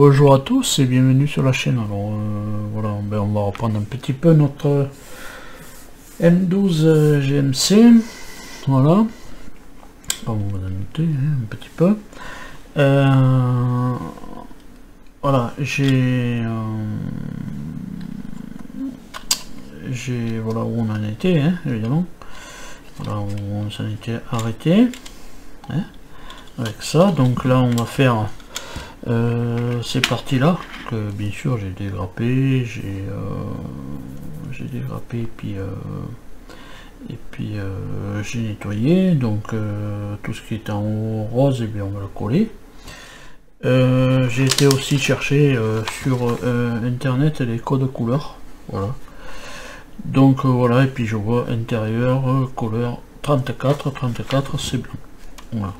Bonjour à tous et bienvenue sur la chaîne. Alors voilà, on va reprendre un petit peu notre M12 GMC. Voilà, on va noter un petit peu. Voilà, voilà où on en était, évidemment. Voilà où on s'en était arrêté avec ça. Donc là, on va faire ces parties là que bien sûr j'ai dégrappé, j'ai dégrappé et puis j'ai nettoyé. Donc tout ce qui est en haut rose, et bien on va le coller. J'ai été aussi chercher sur internet les codes couleurs, voilà. Donc voilà, et puis je vois intérieur couleur 34 c'est blanc, voilà.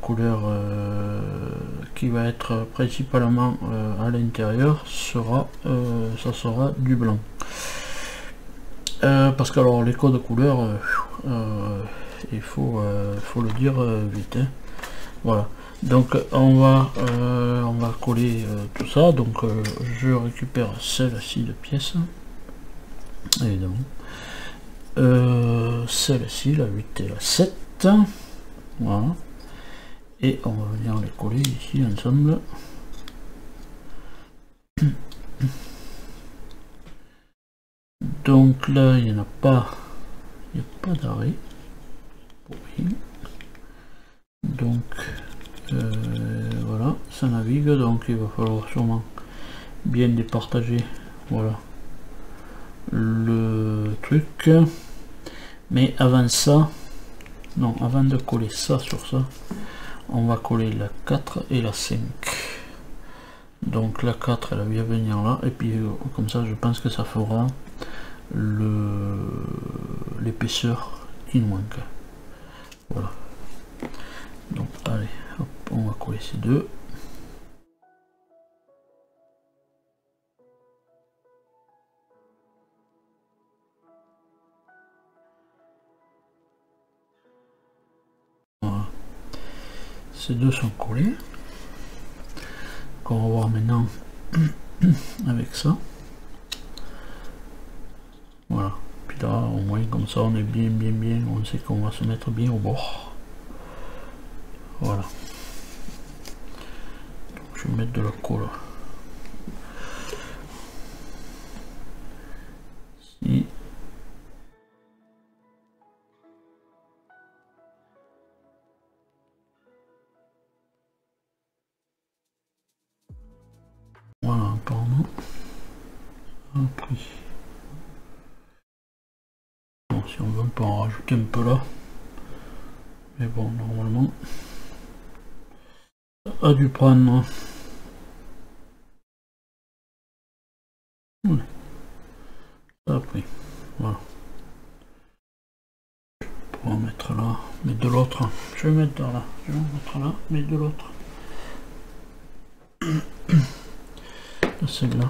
Couleur qui va être principalement à l'intérieur ça sera du blanc, parce que alors les codes couleurs il faut le dire vite, voilà. Donc on va coller tout ça. Donc je récupère celle-ci de pièces, évidemment, celle-ci, la 8 et la 7, voilà, et on va venir les coller ici ensemble. Donc là il n'y en a pas, d'arrêt, donc voilà, ça navigue, donc il va falloir sûrement bien départager, voilà, le truc. Mais avant ça, non, avant de coller ça sur ça, on va coller la 4 et la 5. Donc la 4 elle va bien venir là, et puis comme ça je pense que ça fera l'épaisseur qui nous manque, voilà. Donc allez hop, on va coller ces deux. Voilà, ces deux sont collés. On va voir maintenant avec ça, voilà. Puis là au moins comme ça on est bien, on sait qu'on va se mettre bien au bord, voilà. Donc, je vais mettre de la colle ici. Voilà, apparemment. Après, bon, si on veut on peut en rajouter un peu là, mais bon, normalement ça a dû prendre. Ouais. Ça a pris, voilà. Pour en mettre là, mais de l'autre, je vais mettre là, je vais mettre là, mais de l'autre. De celle-là,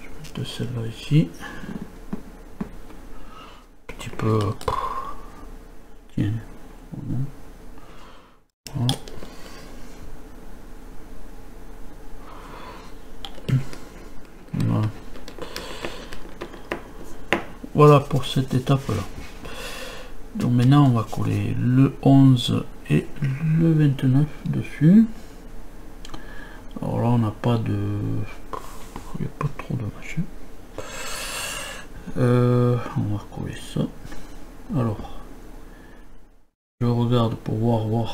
je vais mettre de celle-là ici, un petit peu, tiens, voilà. Voilà. Voilà pour cette étape là. Donc maintenant on va coller le 11 et le 29 dessus. Alors là on n'a pas de, il n'y a pas trop de machin. On va coller ça. Alors je regarde pour voir où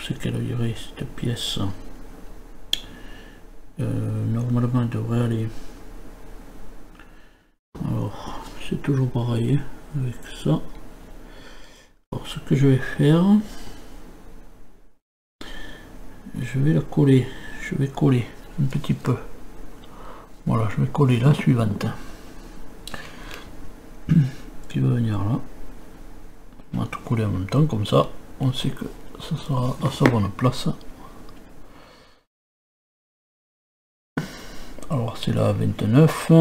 c'est qu'elle irait cette pièce. Normalement elle devrait aller. Alors c'est toujours pareil avec ça. Alors ce que je vais faire, je vais la coller, je vais coller un petit peu, voilà, je vais coller la suivante qui va venir là. On va tout coller en même temps, comme ça on sait que ça sera à sa bonne place. Alors c'est la 29,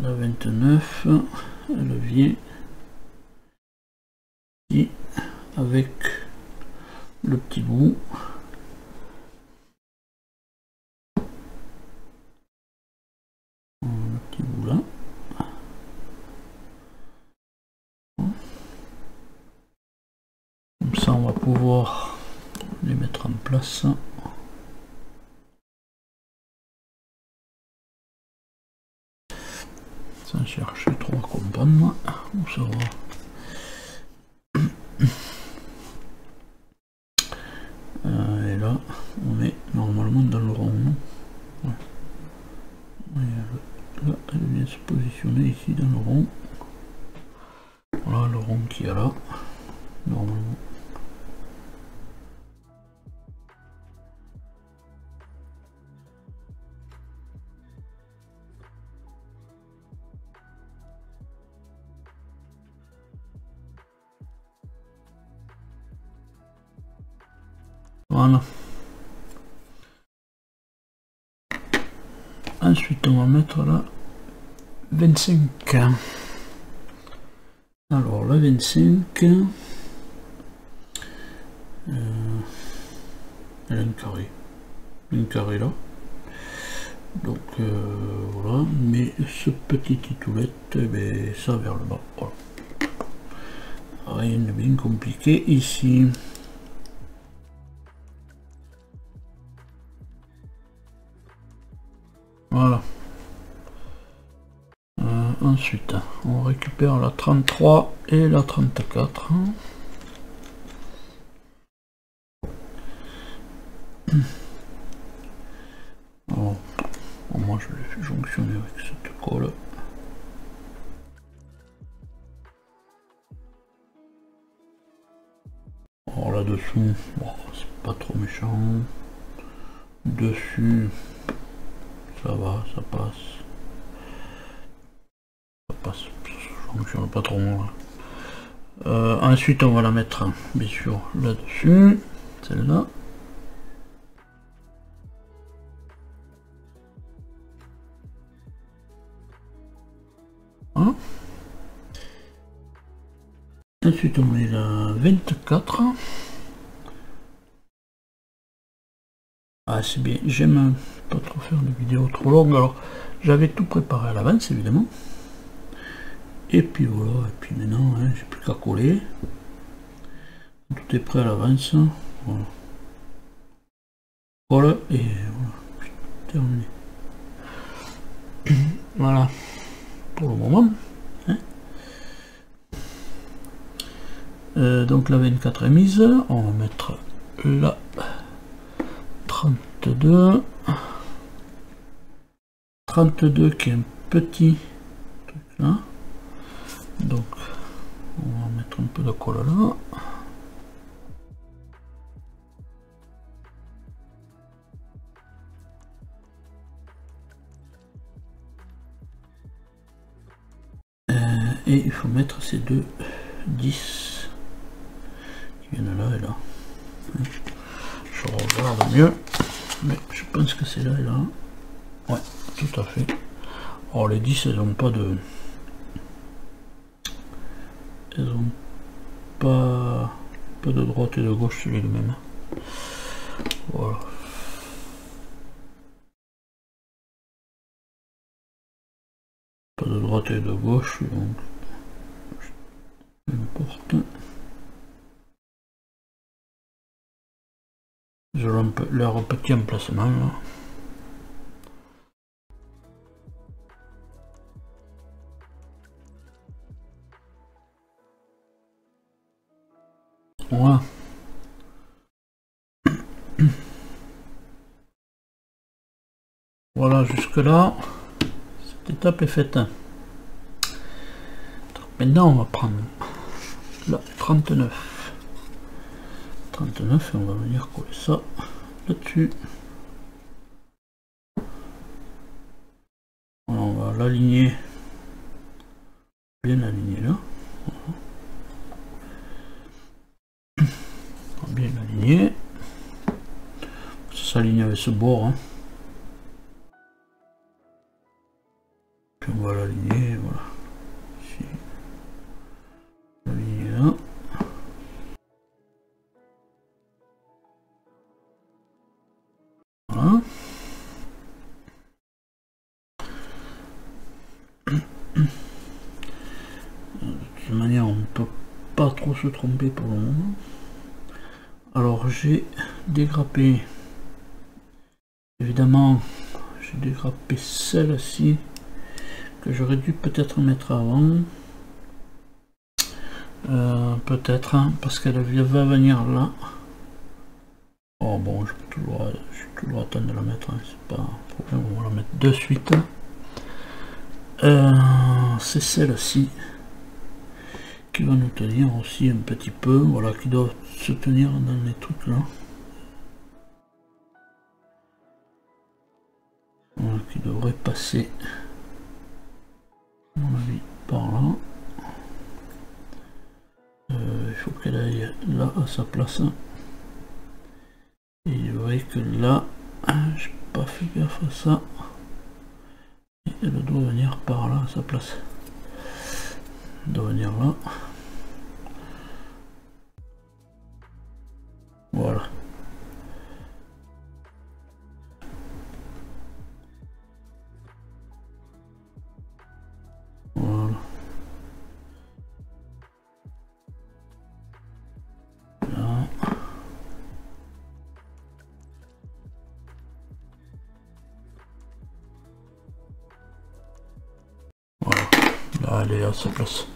la 29 elle vient ici avec le petit bout. Le petit bout là. Comme ça on va pouvoir les mettre en place. Sans chercher trop à comprendre où ça va. Et là on est normalement dans le rond. Ouais. Là elle vient se positionner ici dans le rond. Voilà le rond qu'il y a là, normalement. Voilà. Ensuite on va mettre la 25. Alors la 25, elle a un carré là. Donc voilà, mais ce petit titoulette, eh bien, ça vers le bas. Voilà. Rien de bien compliqué ici. Voilà. Ensuite, on récupère la 33 et la 34. Alors, moi je l'ai fait jonctionner avec cette colle. Alors là-dessous, bon, c'est pas trop méchant. Dessus, ça va, ça passe. Ça passe, je fonctionne pas trop mal. Ensuite, on va la mettre, bien sûr, là-dessus, celle-là. Hein. Ensuite, on met la 24. Ah, c'est bien, j'aime pas trop faire des vidéos trop longues, alors j'avais tout préparé à l'avance, évidemment. Et puis voilà, et puis maintenant, hein, j'ai plus qu'à coller. Tout est prêt à l'avance. Voilà. Voilà, et voilà, terminé. Voilà, pour le moment. Hein. Donc la 24 est mise, on va mettre la 32. 32 qui est un petit truc là. Donc on va mettre un peu de colle là. Et il faut mettre ces deux 10 qui viennent là et là. Je regarde mieux, mais je pense que c'est là et là. Ouais, tout à fait. Alors les 10, elles n'ont pas de... Elles n'ont pas de droite et de gauche sur les deux mêmes. Voilà. Pas de droite et de gauche, donc n'importe. Je leur petit emplacement là. Voilà. Voilà, jusque là, cette étape est faite. Donc, maintenant, on va prendre la 39. 39 et on va venir coller ça là-dessus. Voilà, on va l'aligner, bien aligner là. Voilà. On va bien l'aligner. Ça s'aligne avec ce bord. Hein. Puis on va l'aligner, voilà. Ici. L'aligner là. manière on ne peut pas trop se tromper pour le moment. Alors j'ai dégrappé, évidemment j'ai dégrappé celle-ci que j'aurais dû peut-être mettre avant, peut-être hein, parce qu'elle va venir là. Oh bon, je suis tout le droit de la mettre, hein, c'est pas un problème, on va la mettre de suite. C'est celle-ci qui va nous tenir aussi un petit peu, voilà, qui doit se tenir dans les trucs là. Voilà, qui devrait passer, à mon avis, par là. Il faut qu'elle aille là à sa place. Et vous voyez que là, j'ai pas fait gaffe à ça. Et elle doit venir par là à sa place. Elle doit venir là. Voilà. Voilà. Là. Voilà. Là, elle est à sa place.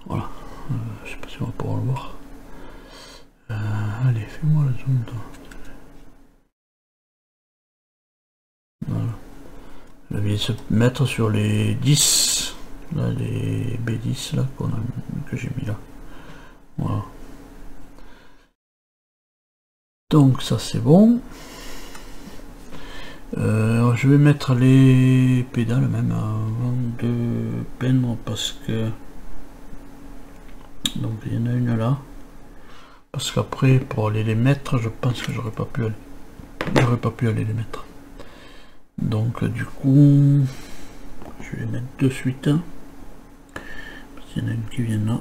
Voilà. Je sais pas si on va pouvoir le voir. Allez, fais-moi le zoom. Voilà. Je vais se mettre sur les 10. Là, les B10 là que j'ai mis là. Voilà. Donc ça c'est bon. Je vais mettre les pédales même avant de peindre parce que donc il y en a une là. Parce qu'après pour aller les mettre, je pense que j'aurais pas pu aller les mettre. Donc du coup je vais les mettre de suite. Parce qu'il y en a une qui vient là.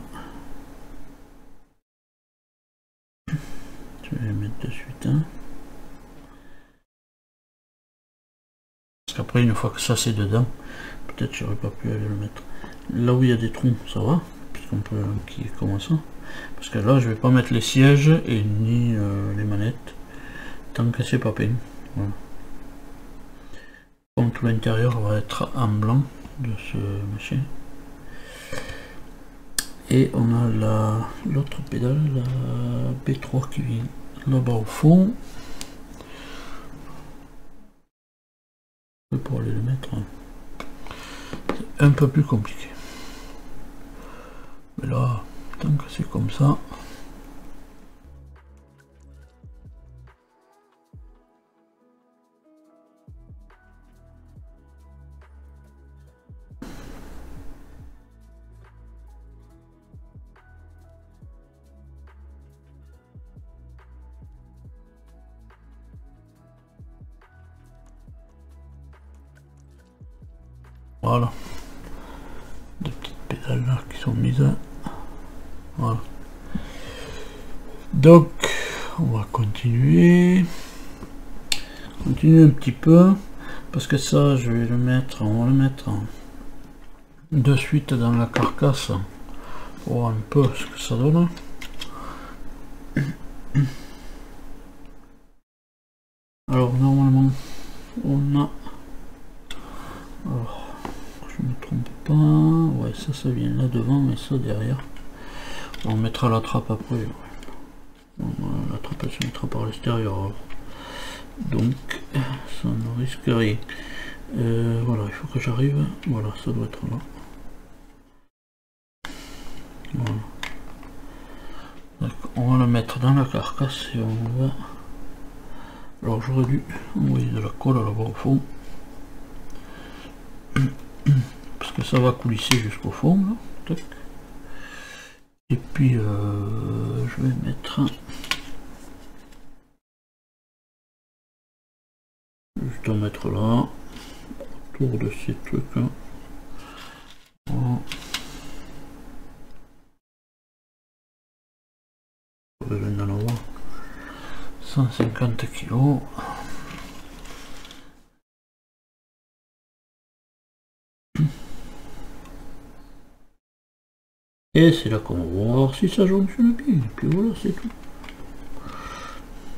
Je vais les mettre de suite. Parce qu'après une fois que ça c'est dedans, peut-être j'aurais pas pu aller le mettre. Là où il y a des trous, ça va, puisqu'on peut qui est comme ça. Parce que là je vais pas mettre les sièges et ni les manettes tant que c'est pas peint. Voilà. Comme tout l'intérieur va être en blanc de ce machin. Et on a l'autre pédale, la B3 qui vient là-bas au fond. Pour aller le mettre, c'est un peu plus compliqué. Mais là, tant que c'est comme ça. Voilà. Des petites pédales là qui sont mises. Voilà. Donc, on va continuer. Continuer un petit peu. Parce que ça, je vais le mettre, on va le mettre de suite dans la carcasse. Pour voir un peu ce que ça donne. Alors, normalement, on a... Alors, je me trompe pas, ouais ça vient là devant et ça derrière. On mettra la trappe après. La trappe elle se mettra par l'extérieur. Donc ça ne risque rien. Voilà, il faut que j'arrive. Voilà, ça doit être là. Voilà. Donc, on va le mettre dans la carcasse et on va. Alors j'aurais dû envoyer de la colle là-bas au fond. Parce que ça va coulisser jusqu'au fond là. Tac. Et puis je vais mettre juste à mettre là autour de ces trucs là. Voilà. Je vais en avoir 150 kg. Et c'est là qu'on va voir si ça fonctionne bien. Et puis voilà, c'est tout.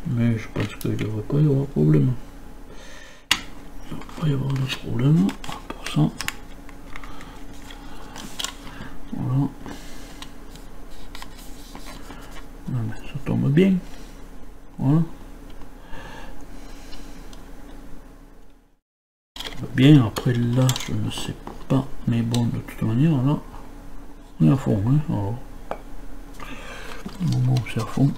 Mais je pense qu'il ne devrait pas y avoir de problème. Il ne devrait pas y avoir de problème pour ça. Voilà. Ça tombe bien. Voilà. Bien, après là, je ne sais pas. Mais bon, de toute manière, là, on est à fond. Hein, alors. Au moment où c'est à fond.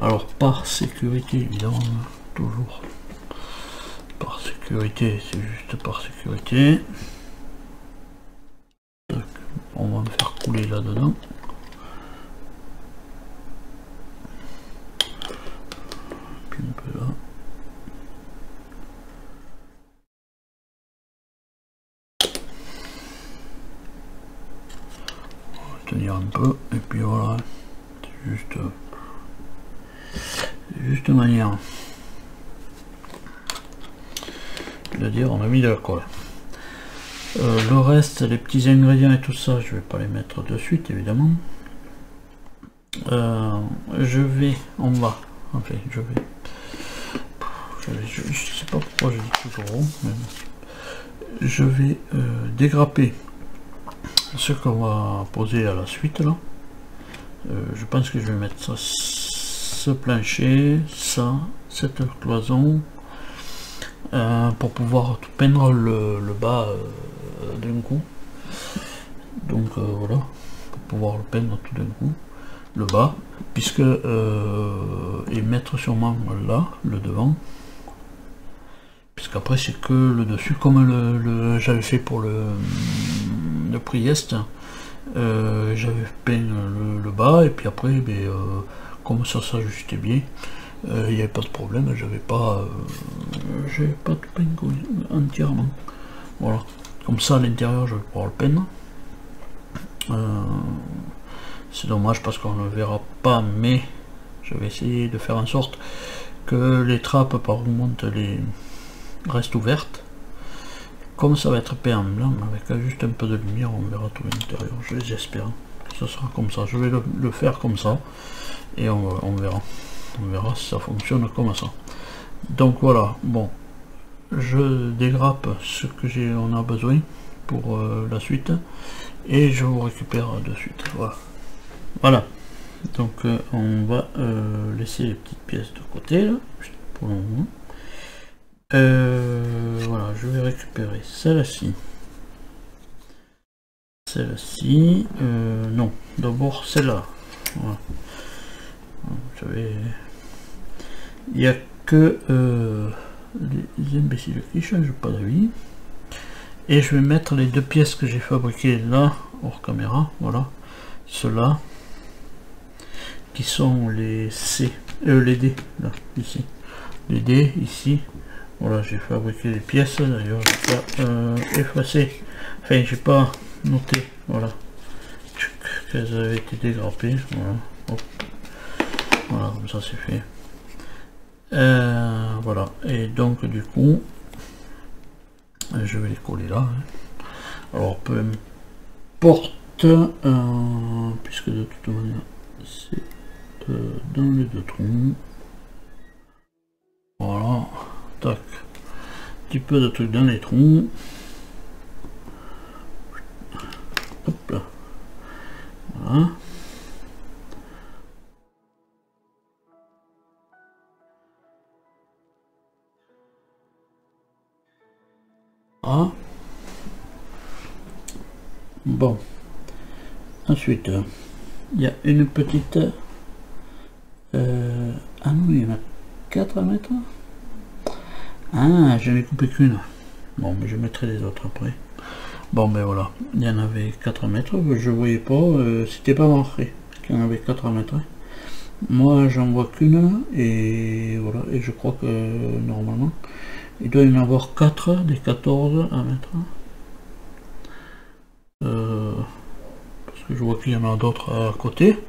Alors par sécurité évidemment, toujours par sécurité, c'est juste par sécurité. Donc, on va me faire couler là dedans. Puis un peu là. On va tenir un peu et puis voilà, c'est juste manière de dire on a mis de l'alcool. Le reste, les petits ingrédients et tout ça, je vais pas les mettre de suite évidemment. On va, enfin je sais pas pourquoi je dis toujours rond, mais je vais dégrapper ce qu'on va poser à la suite là. Je pense que je vais mettre ça, ce plancher, ça, cette cloison, pour pouvoir tout peindre le bas d'un coup. Donc voilà, pour pouvoir le peindre tout d'un coup, le bas, puisque et mettre sûrement là, le devant, puisqu'après c'est que le dessus, comme j'avais fait pour le Priest. J'avais peint le bas et puis après comme ça s'ajustait bien, il n'y avait pas de problème, j'avais pas tout peint entièrement. Voilà, comme ça à l'intérieur je vais pouvoir le peindre. C'est dommage parce qu'on ne le verra pas, mais je vais essayer de faire en sorte que les trappes par où montent restent ouvertes. Comme ça va être peint en blanc, avec juste un peu de lumière, on verra tout l'intérieur. J'espère que ça sera comme ça. Je vais le faire comme ça et on verra. On verra si ça fonctionne comme ça. Donc voilà, bon, je dégrappe ce que on a besoin pour la suite et je vous récupère de suite. Voilà. Donc on va laisser les petites pièces de côté là, pour le moment. Voilà, je vais récupérer celle-ci. Celle-ci, non, d'abord celle-là. Voilà. Il n'y a que les imbéciles qui ne changent pas d'avis. Et je vais mettre les deux pièces que j'ai fabriquées là, hors caméra, voilà. Ceux-là, qui sont les C, les D, là, ici. Les D, ici. Voilà, j'ai fabriqué les pièces, d'ailleurs j'ai pas effacé, enfin j'ai pas noté, voilà, qu'elles avaient été dégrappées, voilà, hop. Voilà, comme ça c'est fait. Voilà, et donc du coup, je vais les coller là. Hein. Alors peu importe, puisque de toute manière c'est dans les deux trous. Voilà. Tac, un petit peu de truc dans les trous. Hop là. Voilà. Ah. Bon. Ensuite, il y a une petite... ah non, il y en a 4 à mettre. Ah, j'en ai coupé qu'une. Bon, mais je mettrai les autres après. Bon, ben voilà. Il y en avait 4 à mettre. Je voyais pas. C'était pas marqué qu'il y en avait 4 à mettre. Moi, j'en vois qu'une. Et voilà. Et je crois que normalement, il doit y en avoir 4 des 14 à mettre. Parce que je vois qu'il y en a d'autres à côté.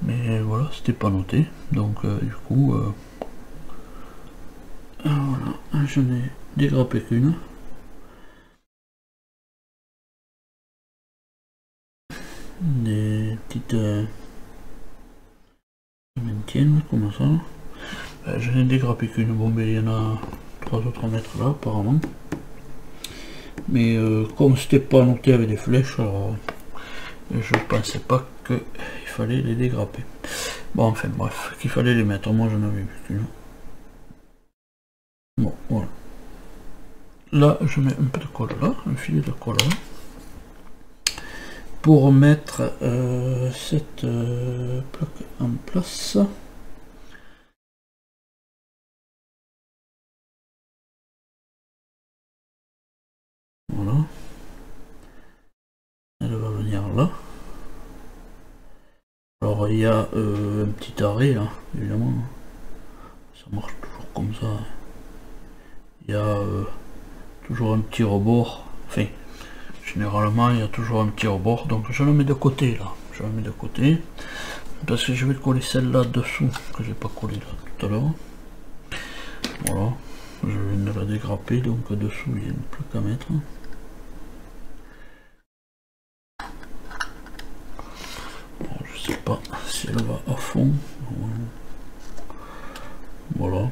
Mais voilà, c'était pas noté. Donc, du coup... voilà, j'en ai dégrapper qu'une. Des petites maintiennent comme ça. Je n'ai dégrappé qu'une. Bon, mais il y en a 3 autres à mettre là apparemment. Mais comme c'était pas noté avec des flèches, alors je pensais pas qu'il fallait les dégrapper. Bon, enfin bref, qu'il fallait les mettre. Moi j'en avais vu qu'une. Bon, voilà. Là, je mets un peu de colle là, un filet de colle là. Pour mettre cette plaque en place. Voilà. Elle va venir là. Alors il y a un petit arrêt là, évidemment. Ça marche toujours comme ça. Il y a toujours un petit rebord. Enfin, généralement il y a toujours un petit rebord. Donc je le mets de côté là. Je le mets de côté. Parce que je vais coller celle-là dessous, que j'ai pas collé là tout à l'heure. Voilà. Je viens de la dégrapper, donc dessous il y a une plaque à mettre. Bon, je sais pas si elle va à fond. Voilà.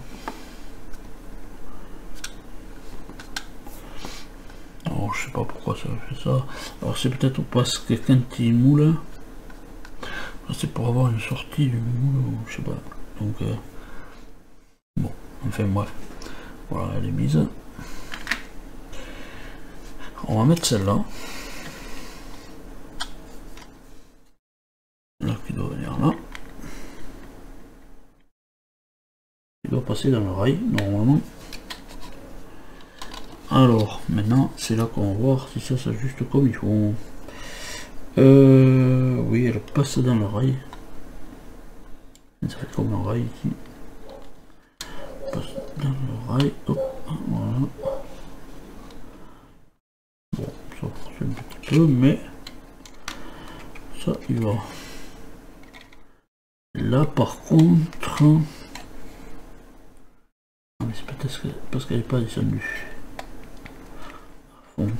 Alors je sais pas pourquoi ça fait ça. Alors c'est peut-être parce que quand il moule, c'est pour avoir une sortie du moule, je sais pas. Donc bon, enfin bref. Voilà, elle est mise. On va mettre celle-là. Là qui doit venir là. Il doit passer dans le rail normalement. Alors maintenant c'est là qu'on va voir si ça s'ajuste comme il faut. Oui, elle passe dans le rail. Ça fait comme un rail ici. Passe dans le rail. Hop, voilà. Bon, ça force un petit peu, mais ça il va. Là par contre, mais c'est peut-être parce qu'elle n'est pas descendue. Bon.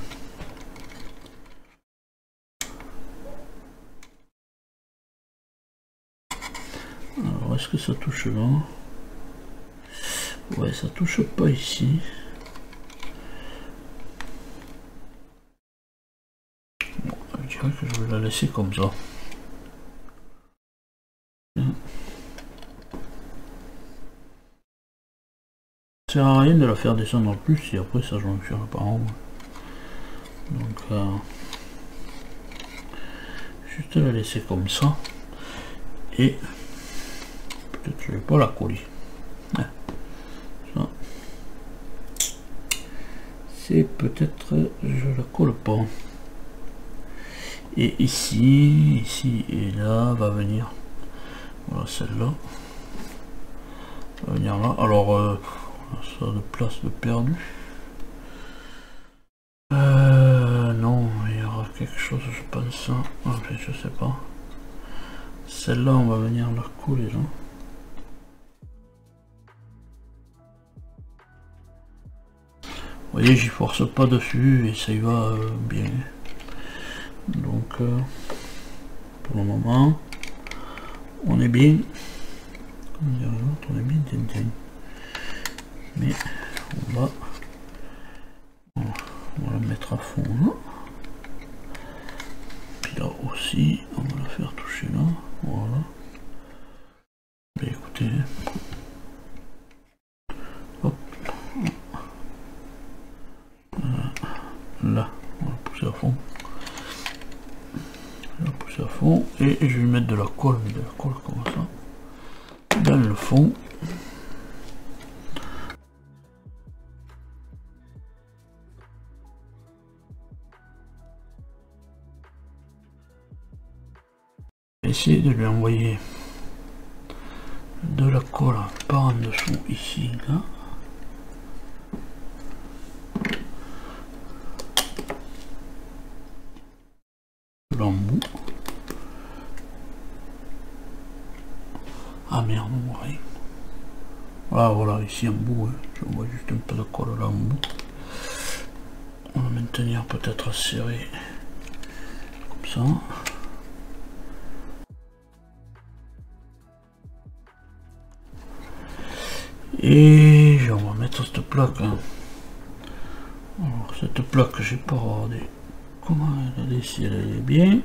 Alors est-ce que ça touche là? Ouais, ça touche pas ici. Bon, je dirais que je vais la laisser comme ça. Ça sert à rien de la faire descendre en plus si après ça jonctionne pas en haut. Donc juste la laisser comme ça. Et peut-être je vais pas la coller. Ouais. Ça. C'est peut-être je la colle pas. Et ici et là va venir. Voilà celle-là. Va venir là. Alors ça de place de perdu. Non, il y aura quelque chose, je pense. Enfin, je sais pas. Celle-là, on va venir la coller là. Vous voyez, j'y force pas dessus et ça y va bien. Donc, pour le moment, on est bien. Comme dire l'autre, on est bien tintin. Mais on va la mettre à fond là. Puis là aussi, on va la faire toucher là. Voilà. Mais écoutez. Hop. Là, on va pousser à fond. Je vais pousser à fond et je vais mettre de la colle, comme ça. Dans le fond. Essayer de lui envoyer de la colle par en dessous ici là. L'embout. Ah merde, ouais. Ah voilà, ici en bout, hein. Je vois juste un peu de colle là en bout. On va maintenir peut-être serré comme ça. Et on va mettre cette plaque. Hein. Alors cette plaque, j'ai pas regardé comment elle est, si elle est bien.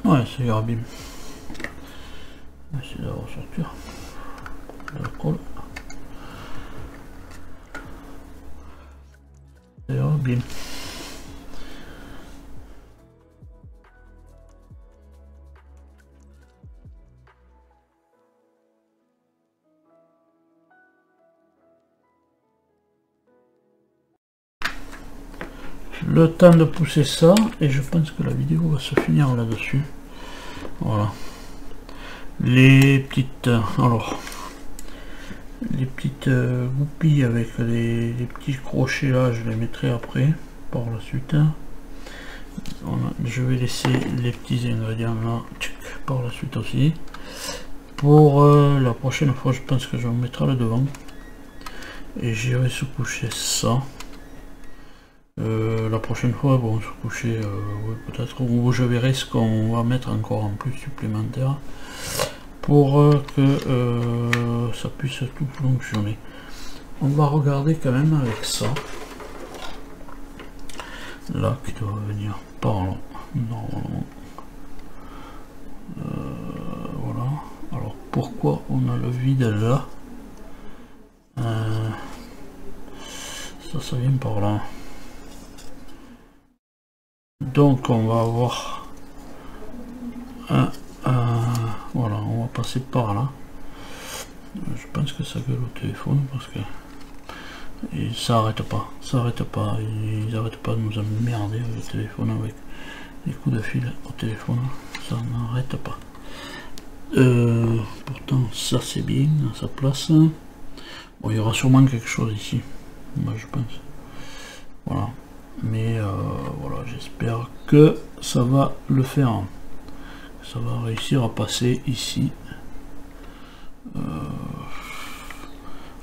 Ouais, ça ira bien. On va essayer de ressortir la colle. Ça ira bien. Le temps de pousser ça, et je pense que la vidéo va se finir là-dessus. Voilà. Les petites, alors, les petites goupilles avec les petits crochets là, je les mettrai après, par la suite. Voilà. Je vais laisser les petits ingrédients là, par la suite aussi. Pour la prochaine fois, je pense que je vais me mettre là devant. Et j'irai sous-coucher ça. La prochaine fois, bon, sous-coucher, ouais, peut-être, ou je verrai ce qu'on va mettre encore en plus supplémentaire pour que ça puisse tout fonctionner. On va regarder quand même avec ça. Là, qui doit venir par là, normalement. Voilà. Alors, pourquoi on a le vide là? Ça vient par là. Donc on va avoir voilà, on va passer par là. Je pense que ça gueule au téléphone parce que et ça arrête pas, ils arrêtent pas de nous emmerder le téléphone avec les coups de fil au téléphone, ça n'arrête pas. Pourtant ça c'est bien à sa place. Bon, il y aura sûrement quelque chose ici, moi je pense. Voilà. Mais voilà, j'espère que ça va le faire. Ça va réussir à passer ici.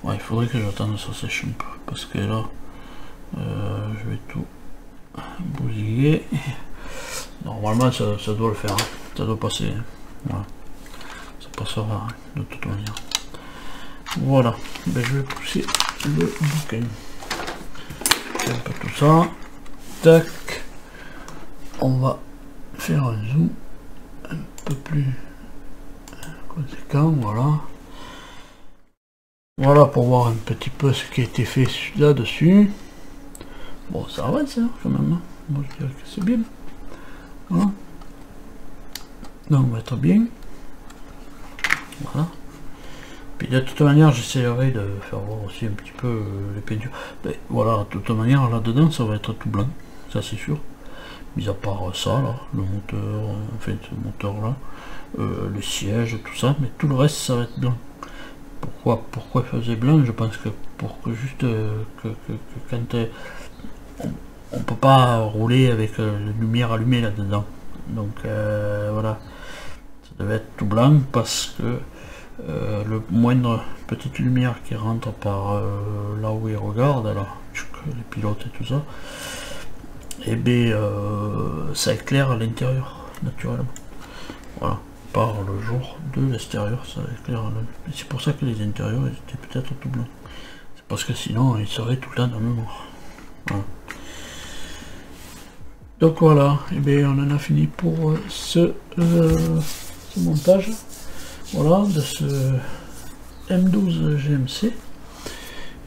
Ouais, il faudrait que j'attende ça sèche un peu. Parce que là, je vais tout bousiller. Normalement, ça doit le faire. Hein. Ça doit passer. Hein. Voilà. Ça passera hein, de toute manière. Voilà. Ben, je vais pousser le bouquin. Un peu tout ça. Tac, on va faire un zoom un peu plus conséquent, voilà. Voilà pour voir un petit peu ce qui a été fait là-dessus. Bon, ça avance hein, quand même. Hein. Moi je dirais que c'est bien. Voilà. Donc on va être bien. Voilà. Puis de toute manière, j'essaierai de faire voir aussi un petit peu les peintures. Mais voilà, de toute manière, là-dedans, ça va être tout blanc. Ça c'est sûr, mis à part ça là, le moteur, enfin ce moteur là, le siège, tout ça, mais tout le reste ça va être blanc. Pourquoi il faisait blanc? Je pense que pour que juste que quand on peut pas rouler avec la lumière allumée là dedans, donc voilà, ça devait être tout blanc parce que le moindre petite lumière qui rentre par là où il regarde, là, les pilotes et tout ça, et bien ça éclaire à l'intérieur naturellement, voilà, par le jour de l'extérieur ça éclaire. C'est pour ça que les intérieurs ils étaient peut-être tout blancs, c'est parce que sinon ils seraient tout le temps dans le noir. Voilà. Donc voilà, et bien on en a fini pour ce montage, voilà, de ce M12 GMC.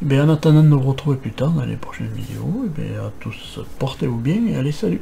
Et bien en attendant de nous retrouver plus tard dans les prochaines vidéos, et bien à tous, portez-vous bien et allez, salut!